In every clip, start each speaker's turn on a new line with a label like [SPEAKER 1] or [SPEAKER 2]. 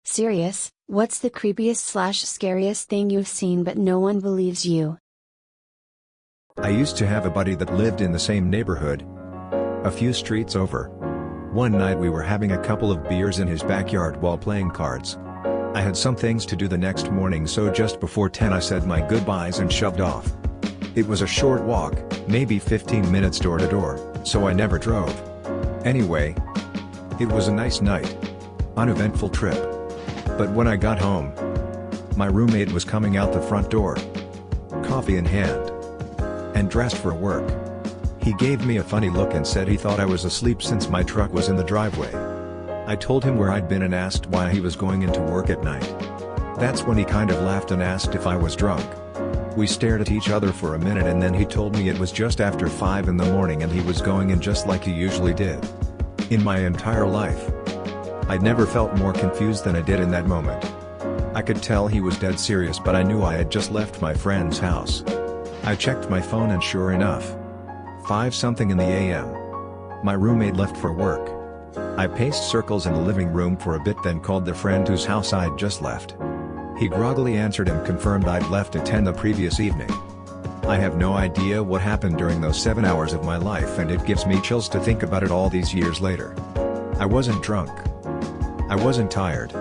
[SPEAKER 1] Serious, what's the creepiest/scariest thing you've seen but no one believes you?
[SPEAKER 2] I used to have a buddy that lived in the same neighborhood, a few streets over. One night we were having a couple of beers in his backyard while playing cards. I had some things to do the next morning, so just before 10 I said my goodbyes and shoved off. It was a short walk, maybe 15 minutes door to door, so I never drove. Anyway, it was a nice night. Uneventful trip. But when I got home, my roommate was coming out the front door, coffee in hand, and dressed for work. He gave me a funny look and said he thought I was asleep since my truck was in the driveway. I told him where I'd been and asked why he was going into work at night. That's when he kind of laughed and asked if I was drunk. We stared at each other for a minute and then he told me it was just after 5 in the morning and he was going in just like he usually did. In my entire life, I'd never felt more confused than I did in that moment. I could tell he was dead serious, but I knew I had just left my friend's house. I checked my phone and sure enough, 5-something in the AM. My roommate left for work. I paced circles in the living room for a bit, then called the friend whose house I'd just left. He groggily answered and confirmed I'd left at 10 the previous evening. I have no idea what happened during those 7 hours of my life, and it gives me chills to think about it all these years later. I wasn't drunk. I wasn't tired.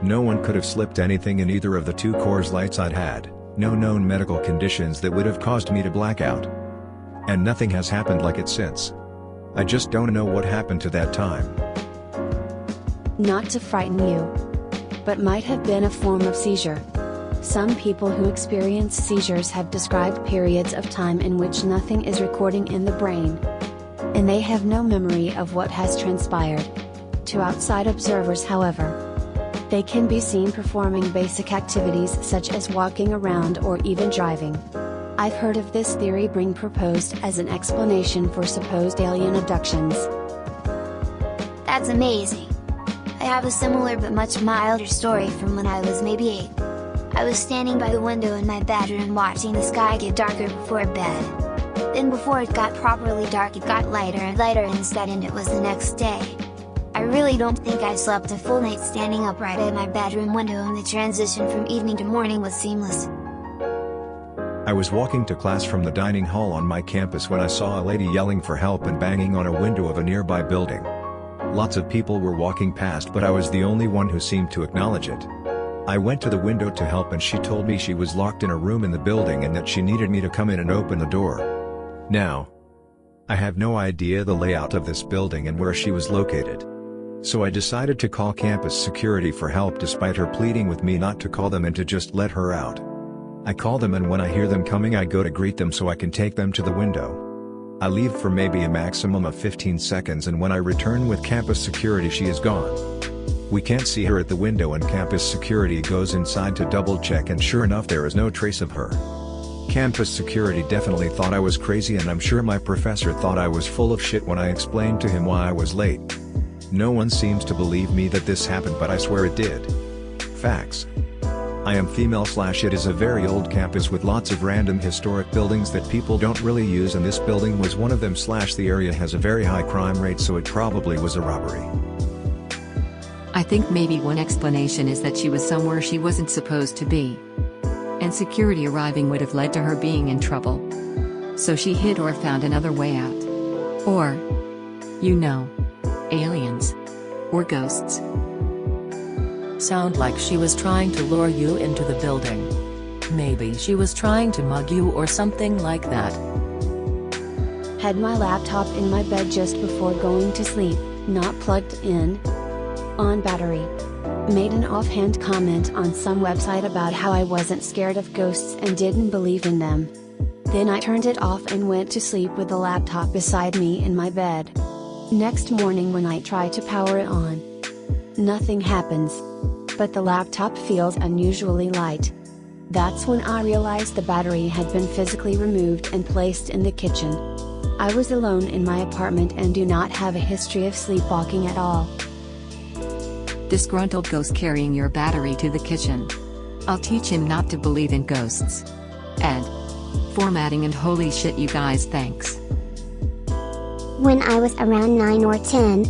[SPEAKER 2] No one could have slipped anything in either of the 2 Coors Lights I'd had, no known medical conditions that would have caused me to black out. And nothing has happened like it since. I just don't know what happened to that time.
[SPEAKER 1] Not to frighten you, but might have been a form of seizure. Some people who experience seizures have described periods of time in which nothing is recording in the brain, and they have no memory of what has transpired. To outside observers, however, they can be seen performing basic activities such as walking around or even driving. I've heard of this theory being proposed as an explanation for supposed alien abductions.
[SPEAKER 3] That's amazing. I have a similar but much milder story from when I was maybe 8. I was standing by the window in my bedroom watching the sky get darker before bed. Then before it got properly dark it got lighter and lighter instead, and it was the next day. I really don't think I slept a full night standing upright at my bedroom window, and the transition from evening to morning was seamless.
[SPEAKER 2] I was walking to class from the dining hall on my campus when I saw a lady yelling for help and banging on a window of a nearby building. Lots of people were walking past, but I was the only one who seemed to acknowledge it. I went to the window to help and she told me she was locked in a room in the building and that she needed me to come in and open the door. Now, I have no idea the layout of this building and where she was located. So I decided to call campus security for help despite her pleading with me not to call them and to just let her out. I call them, and when I hear them coming I go to greet them so I can take them to the window. I leave for maybe a maximum of 15 seconds, and when I return with campus security she is gone. We can't see her at the window and campus security goes inside to double check, and sure enough there is no trace of her. Campus security definitely thought I was crazy, and I'm sure my professor thought I was full of shit when I explained to him why I was late. No one seems to believe me that this happened, but I swear it did. Facts. I am female/it is a very old campus with lots of random historic buildings that people don't really use, and this building was one of them. The area has a very high crime rate, so it probably was a robbery.
[SPEAKER 4] I think maybe one explanation is that she was somewhere she wasn't supposed to be, and security arriving would have led to her being in trouble. So she hid or found another way out. Or, you know, aliens. Or ghosts.
[SPEAKER 5] Sound like she was trying to lure you into the building. Maybe she was trying to mug you or something like that.
[SPEAKER 1] Had my laptop in my bed just before going to sleep, not plugged in, on battery. Made an offhand comment on some website about how I wasn't scared of ghosts and didn't believe in them. Then I turned it off and went to sleep with the laptop beside me in my bed. Next morning when I try to power it on, nothing happens. But the laptop feels unusually light. That's when I realized the battery had been physically removed and placed in the kitchen. I was alone in my apartment and do not have a history of sleepwalking at all.
[SPEAKER 4] Disgruntled ghost carrying your battery to the kitchen. I'll teach him not to believe in ghosts. Ed. Formatting and holy shit, you guys, thanks.
[SPEAKER 6] When I was around 9 or 10,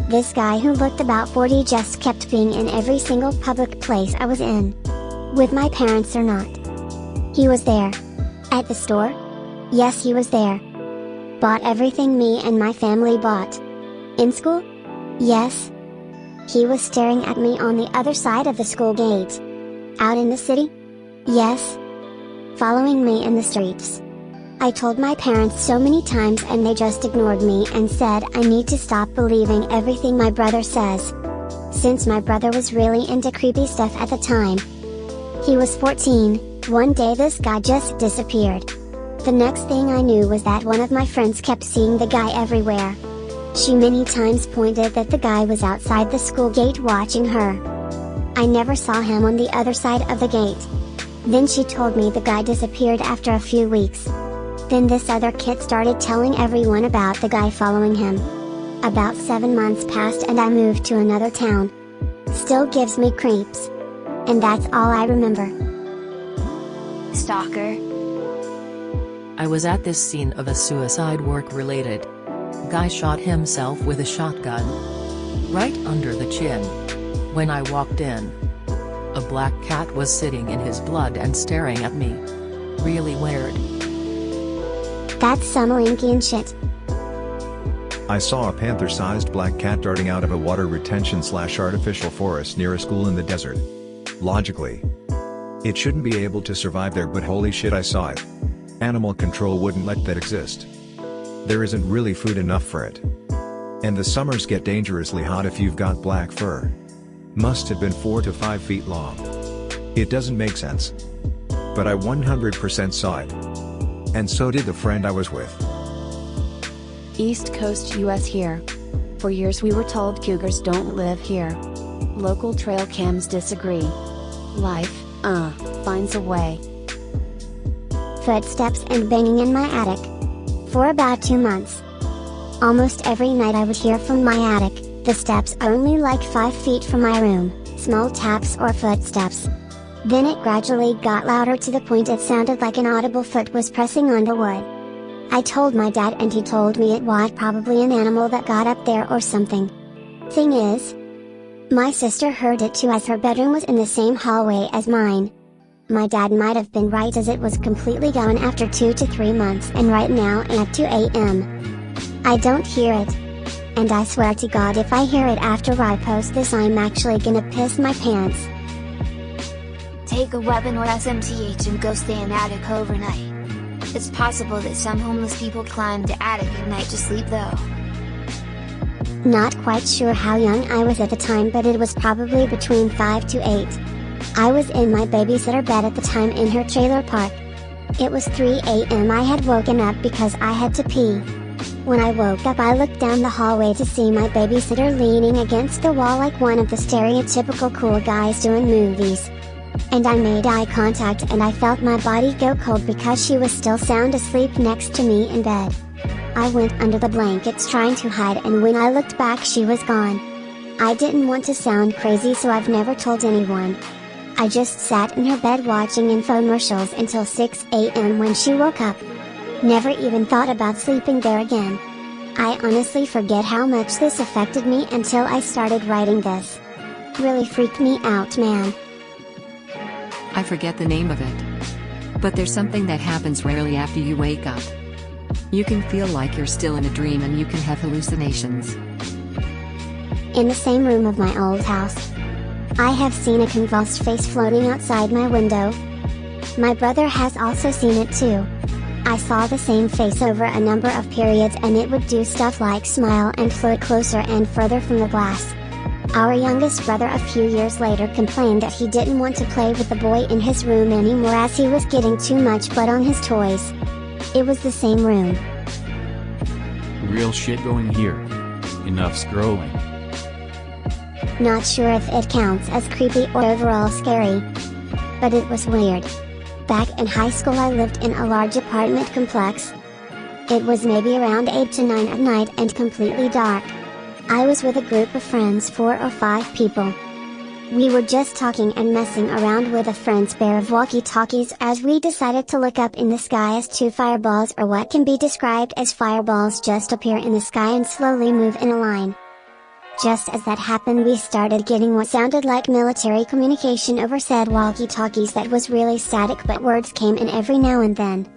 [SPEAKER 6] This guy who looked about 40 just kept being in every single public place I was in. With my parents or not. He was there. At the store? Yes, he was there. Bought everything me and my family bought. In school? Yes. He was staring at me on the other side of the school gate. Out in the city? Yes. Following me in the streets. I told my parents so many times and they just ignored me and said I need to stop believing everything my brother says. Since my brother was really into creepy stuff at the time. He was 14, one day this guy just disappeared. The next thing I knew was that one of my friends kept seeing the guy everywhere. She many times pointed that the guy was outside the school gate watching her. I never saw him on the other side of the gate. Then she told me the guy disappeared after a few weeks. Then this other kid started telling everyone about the guy following him. About 7 months passed and I moved to another town. Still gives me creeps. And that's all I remember.
[SPEAKER 3] Stalker.
[SPEAKER 5] I was at this scene of a suicide work-related. Guy shot himself with a shotgun. Right under the chin. When I walked in, a black cat was sitting in his blood and staring at me. Really weird.
[SPEAKER 6] That's some Lincoln shit.
[SPEAKER 2] I saw a panther-sized black cat darting out of a water retention/artificial forest near a school in the desert. Logically, it shouldn't be able to survive there, but holy shit, I saw it. Animal control wouldn't let that exist. There isn't really food enough for it. And the summers get dangerously hot if you've got black fur. Must have been 4 to 5 feet long. It doesn't make sense. But I 100% saw it. And so did the friend I was with.
[SPEAKER 1] East Coast US here. For years we were told cougars don't live here. Local trail cams disagree. Life, finds a way.
[SPEAKER 6] Footsteps and banging in my attic. For about 2 months. Almost every night I would hear from my attic. The steps are only like 5 feet from my room, small taps or footsteps. Then it gradually got louder to the point it sounded like an audible foot was pressing on the wood. I told my dad and he told me it was probably an animal that got up there or something. Thing is, my sister heard it too as her bedroom was in the same hallway as mine. My dad might have been right as it was completely gone after 2 to 3 months and right now at 2 a.m. I don't hear it. And I swear to God if I hear it after I post this I'm actually gonna piss my pants.
[SPEAKER 3] Take a weapon or SMTH and go stay in attic overnight. It's possible that some homeless people climb the attic at night to sleep though.
[SPEAKER 6] Not quite sure how young I was at the time, but it was probably between 5 to 8. I was in my babysitter bed at the time in her trailer park. It was 3 a.m. I had woken up because I had to pee. When I woke up I looked down the hallway to see my babysitter leaning against the wall like one of the stereotypical cool guys doing movies. And I made eye contact and I felt my body go cold because she was still sound asleep next to me in bed. I went under the blankets trying to hide and when I looked back she was gone. I didn't want to sound crazy so I've never told anyone. I just sat in her bed watching infomercials until 6 a.m. when she woke up. Never even thought about sleeping there again. I honestly forget how much this affected me until I started writing this. Really freaked me out, man.
[SPEAKER 4] I forget the name of it. But there's something that happens rarely after you wake up. You can feel like you're still in a dream and you can have hallucinations.
[SPEAKER 6] In the same room of my old house, I have seen a convulsed face floating outside my window. My brother has also seen it too. I saw the same face over a number of periods and it would do stuff like smile and float closer and further from the glass. Our youngest brother a few years later complained that he didn't want to play with the boy in his room anymore as he was getting too much blood on his toys. It was the same room.
[SPEAKER 7] Real shit going here. Enough scrolling.
[SPEAKER 6] Not sure if it counts as creepy or overall scary. But it was weird. Back in high school I lived in a large apartment complex. It was maybe around 8 to 9 at night and completely dark. I was with a group of friends, 4 or 5 people. We were just talking and messing around with a friend's pair of walkie-talkies as we decided to look up in the sky as 2 fireballs or what can be described as fireballs just appear in the sky and slowly move in a line. Just as that happened, we started getting what sounded like military communication over said walkie-talkies that was really static, but words came in every now and then.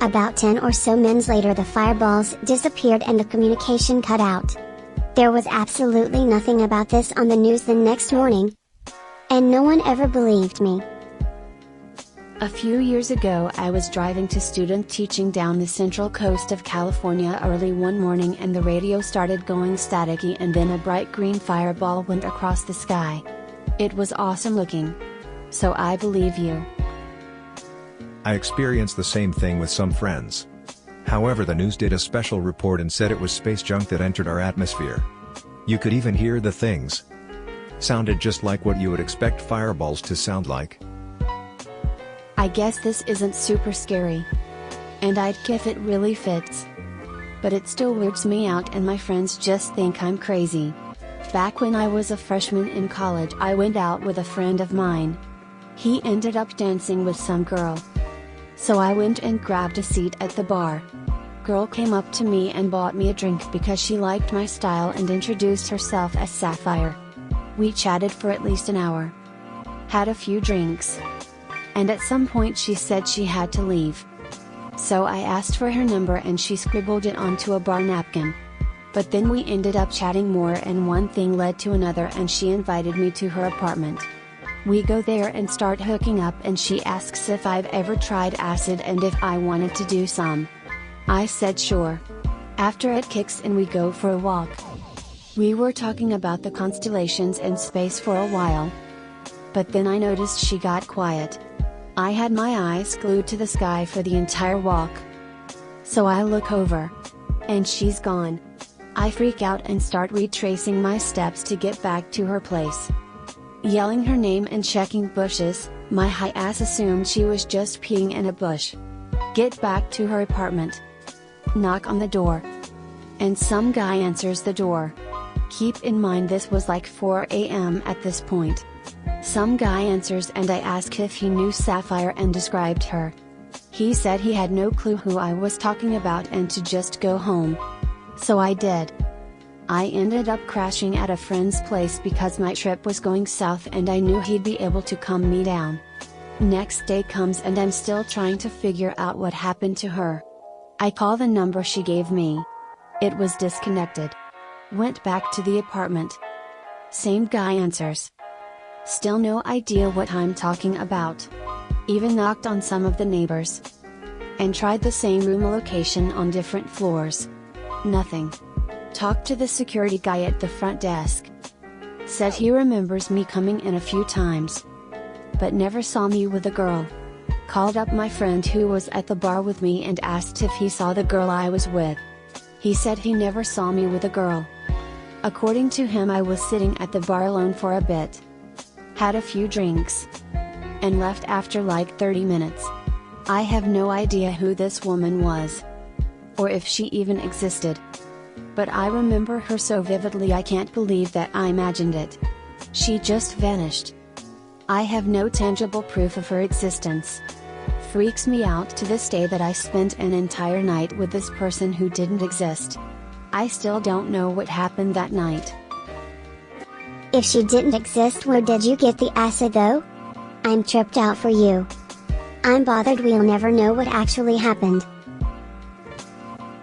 [SPEAKER 6] About 10 or so minutes later the fireballs disappeared and the communication cut out. There was absolutely nothing about this on the news the next morning. And no one ever believed me.
[SPEAKER 1] A few years ago I was driving to student teaching down the central coast of California early one morning and the radio started going staticky and then a bright green fireball went across the sky. It was awesome looking. So I believe you.
[SPEAKER 2] I experienced the same thing with some friends. However, the news did a special report and said it was space junk that entered our atmosphere. You could even hear the things. Sounded just like what you would expect fireballs to sound like.
[SPEAKER 1] I guess this isn't super scary. And I'd if it really fits. But it still weirds me out and my friends just think I'm crazy. Back when I was a freshman in college I went out with a friend of mine. He ended up dancing with some girl. So I went and grabbed a seat at the bar. Girl came up to me and bought me a drink because she liked my style and introduced herself as Sapphire. We chatted for at least an hour. Had a few drinks. And at some point she said she had to leave. So I asked for her number and she scribbled it onto a bar napkin. But then we ended up chatting more and one thing led to another and she invited me to her apartment. We go there and start hooking up and she asks if I've ever tried acid and if I wanted to do some. I said sure. After it kicks in we go for a walk. We were talking about the constellations and space for a while. But then I noticed she got quiet. I had my eyes glued to the sky for the entire walk. So I look over. And she's gone. I freak out and start retracing my steps to get back to her place. Yelling her name and checking bushes, my high ass assumed she was just peeing in a bush. Get back to her apartment. Knock on the door. And some guy answers the door. Keep in mind this was like 4 a.m. at this point. Some guy answers and I ask if he knew Sapphire and described her. He said he had no clue who I was talking about and to just go home. So I did. I ended up crashing at a friend's place because my trip was going south and I knew he'd be able to calm me down. Next day comes and I'm still trying to figure out what happened to her. I call the number she gave me. It was disconnected. Went back to the apartment. Same guy answers. Still no idea what I'm talking about. Even knocked on some of the neighbors. And tried the same room location on different floors. Nothing. Talked to the security guy at the front desk. Said he remembers me coming in a few times. But never saw me with a girl. Called up my friend who was at the bar with me and asked if he saw the girl I was with. He said he never saw me with a girl. According to him I was sitting at the bar alone for a bit. Had a few drinks. And left after like 30 minutes. I have no idea who this woman was. Or if she even existed. But I remember her so vividly I can't believe that I imagined it. She just vanished. I have no tangible proof of her existence. Freaks me out to this day that I spent an entire night with this person who didn't exist. I still don't know what happened that night.
[SPEAKER 6] If she didn't exist, where did you get the acid though? I'm tripped out for you. I'm bothered we'll never know what actually happened.